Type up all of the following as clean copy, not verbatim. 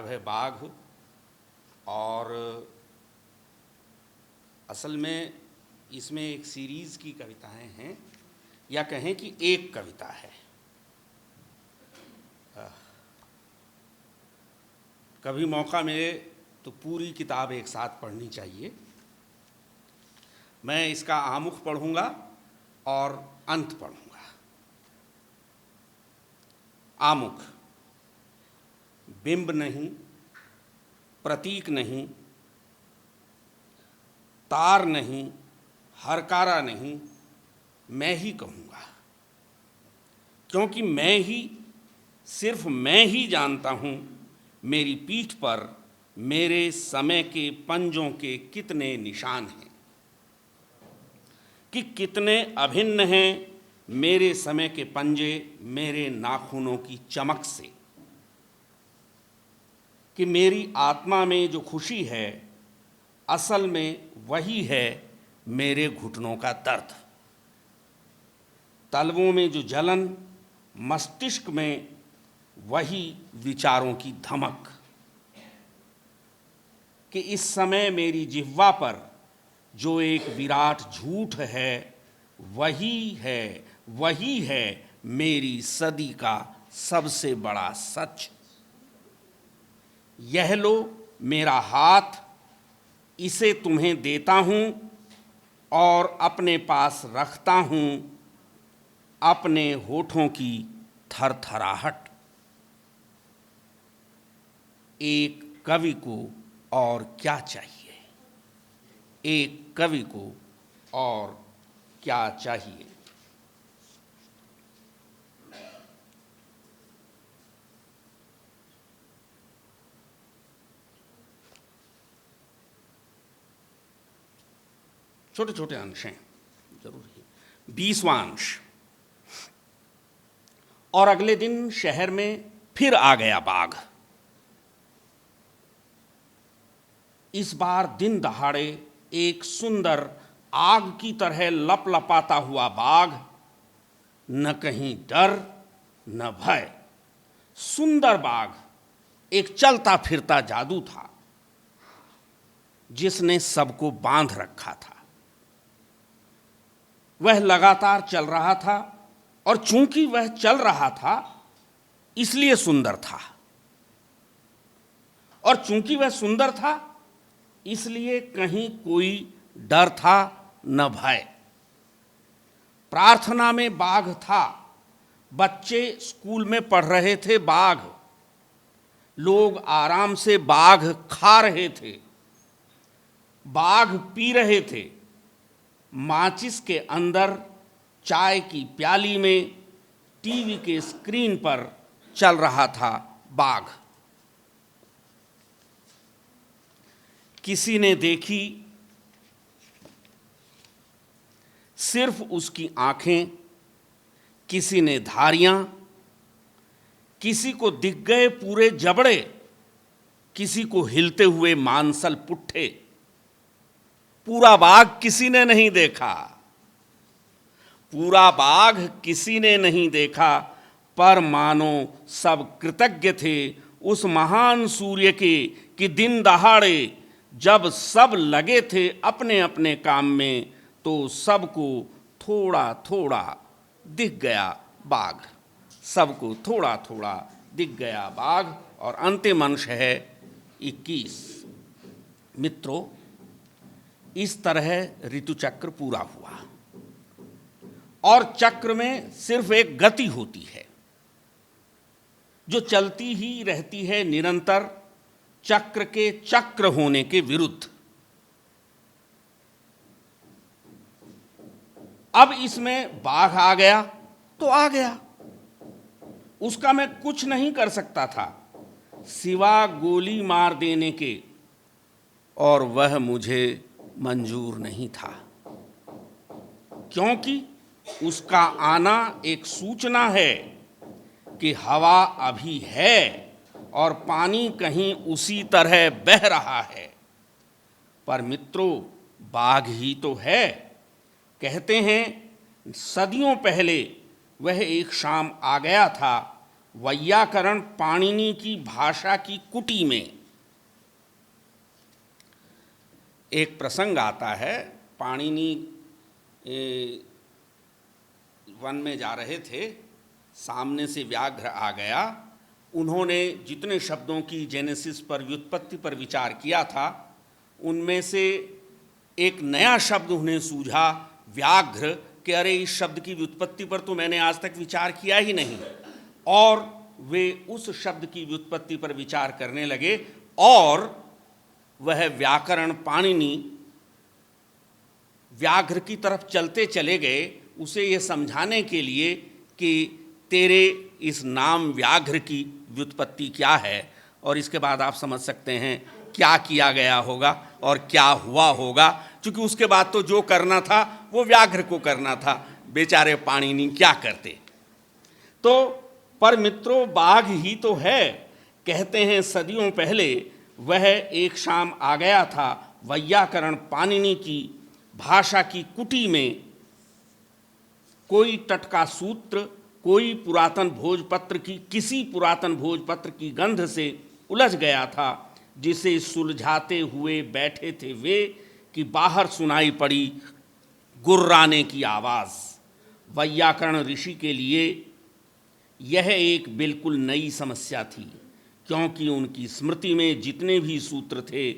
है बाघ। और असल में इसमें एक सीरीज़ की कविताएं हैं, या कहें कि एक कविता है। कभी मौका मिले तो पूरी किताब एक साथ पढ़नी चाहिए। मैं इसका आमुख पढ़ूंगा और अंत पढ़ूंगा। आमुख। बिंब नहीं, प्रतीक नहीं, तार नहीं, हरकारा नहीं, मैं ही कहूँगा, क्योंकि मैं ही, सिर्फ मैं ही जानता हूँ मेरी पीठ पर मेरे समय के पंजों के कितने निशान हैं, कि कितने अभिन्न हैं मेरे समय के पंजे मेरे नाखूनों की चमक से, कि मेरी आत्मा में जो खुशी है असल में वही है मेरे घुटनों का दर्द, तलवों में जो जलन, मस्तिष्क में वही विचारों की धमक, कि इस समय मेरी जिह्वा पर जो एक विराट झूठ है वही है मेरी सदी का सबसे बड़ा सच। यह लो मेरा हाथ, इसे तुम्हें देता हूँ और अपने पास रखता हूँ अपने होठों की थरथराहट। एक कवि को और क्या चाहिए, एक कवि को और क्या चाहिए। छोटे छोटे अंश हैं जरूर ही। 20वां अंश। और अगले दिन शहर में फिर आ गया बाघ। इस बार दिन दहाड़े एक सुंदर आग की तरह लपलपाता हुआ बाघ, न कहीं डर न भय। सुंदर बाघ एक चलता फिरता जादू था जिसने सबको बांध रखा था। वह लगातार चल रहा था, और चूंकि वह चल रहा था इसलिए सुंदर था, और चूंकि वह सुंदर था इसलिए कहीं कोई डर था न भय। प्रार्थना में बाघ था, बच्चे स्कूल में पढ़ रहे थे बाघ, लोग आराम से बाघ खा रहे थे, बाघ पी रहे थे, माचिस के अंदर चाय की प्याली में टीवी के स्क्रीन पर चल रहा था बाघ। किसी ने देखी सिर्फ उसकी आंखें, किसी ने धारियां, किसी को दिख गए पूरे जबड़े, किसी को हिलते हुए मांसल पुट्ठे। पूरा बाघ किसी ने नहीं देखा, पूरा बाघ किसी ने नहीं देखा, पर मानो सब कृतज्ञ थे उस महान सूर्य के कि दिन दहाड़े जब सब लगे थे अपने अपने काम में तो सबको थोड़ा थोड़ा दिख गया बाघ, सबको थोड़ा थोड़ा दिख गया बाघ। और अंतिम अंश है 21। मित्रों, इस तरह ऋतुचक्र पूरा हुआ, और चक्र में सिर्फ एक गति होती है जो चलती ही रहती है निरंतर, चक्र के चक्र होने के विरुद्ध। अब इसमें बाघ आ गया तो आ गया, उसका मैं कुछ नहीं कर सकता था सिवा गोली मार देने के, और वह मुझे मंजूर नहीं था, क्योंकि उसका आना एक सूचना है कि हवा अभी है और पानी कहीं उसी तरह बह रहा है। पर मित्रों, बाघ ही तो है। कहते हैं सदियों पहले वह एक शाम आ गया था वैयाकरण पाणिनि की भाषा की कुटी में। एक प्रसंग आता है, पाणिनि वन में जा रहे थे, सामने से व्याघ्र आ गया। उन्होंने जितने शब्दों की जेनेसिस पर, व्युत्पत्ति पर विचार किया था, उनमें से एक नया शब्द उन्हें सूझा, व्याघ्र, कि अरे इस शब्द की व्युत्पत्ति पर तो मैंने आज तक विचार किया ही नहीं। और वे उस शब्द की व्युत्पत्ति पर विचार करने लगे और वह व्याकरण पाणिनि व्याघ्र की तरफ चलते चले गए, उसे ये समझाने के लिए कि तेरे इस नाम व्याघ्र की व्युत्पत्ति क्या है। और इसके बाद आप समझ सकते हैं क्या किया गया होगा और क्या हुआ होगा, क्योंकि उसके बाद तो जो करना था वो व्याघ्र को करना था, बेचारे पाणिनि क्या करते। तो पर मित्रों, बाघ ही तो है। कहते हैं सदियों पहले वह एक शाम आ गया था वैयाकरण पाणिनि की भाषा की कुटी में। कोई टटका सूत्र, कोई पुरातन भोजपत्र की, किसी पुरातन भोजपत्र की गंध से उलझ गया था, जिसे सुलझाते हुए बैठे थे वे कि बाहर सुनाई पड़ी गुर्राने की आवाज़। वैयाकरण ऋषि के लिए यह एक बिल्कुल नई समस्या थी, क्योंकि उनकी स्मृति में जितने भी सूत्र थे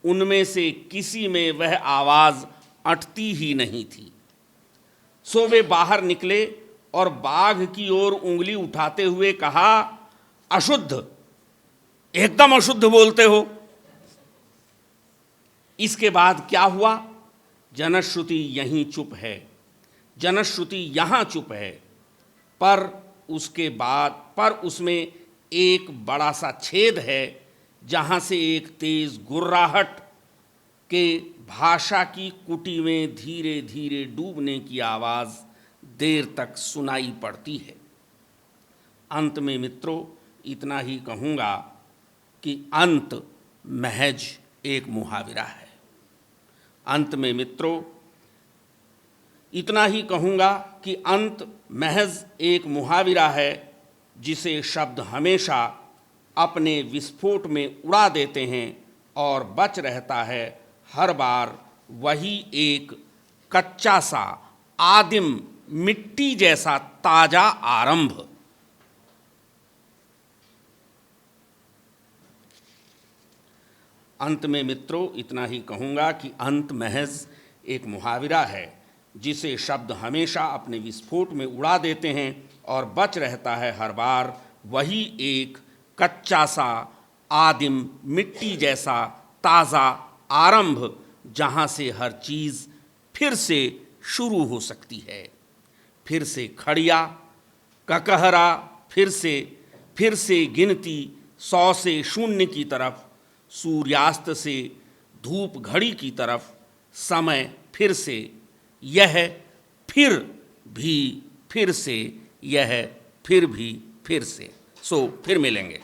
उनमें से किसी में वह आवाज़ अटती ही नहीं थी। सो वे बाहर निकले और बाघ की ओर उंगली उठाते हुए कहा, अशुद्ध, एकदम अशुद्ध बोलते हो। इसके बाद क्या हुआ? जनश्रुति यहीं चुप है, जनश्रुति यहाँ चुप है, पर उसके बाद उसमें एक बड़ा सा छेद है, जहाँ से एक तेज गुर्राहट के भाषा की कुटी में धीरे धीरे डूबने की आवाज़ देर तक सुनाई पड़ती है। अंत में मित्रों इतना ही कहूँगा कि अंत महज एक मुहावरा है। अंत में मित्रों इतना ही कहूँगा कि अंत महज एक मुहावरा है, जिसे शब्द हमेशा अपने विस्फोट में उड़ा देते हैं और बच रहता है हर बार वही एक कच्चा सा आदिम मिट्टी जैसा ताजा आरंभ। अंत में मित्रों इतना ही कहूँगा कि अंत महज एक मुहावरा है, जिसे शब्द हमेशा अपने विस्फोट में उड़ा देते हैं और बच रहता है हर बार वही एक कच्चा सा आदिम मिट्टी जैसा ताज़ा आरंभ, जहाँ से हर चीज़ फिर से शुरू हो सकती है। फिर से खड़िया, ककहरा, फिर से गिनती 100 से 0 की तरफ, सूर्यास्त से धूप घड़ी की तरफ, समय फिर से, यह फिर भी फिर से, यह फिर भी फिर से। सो फिर मिलेंगे।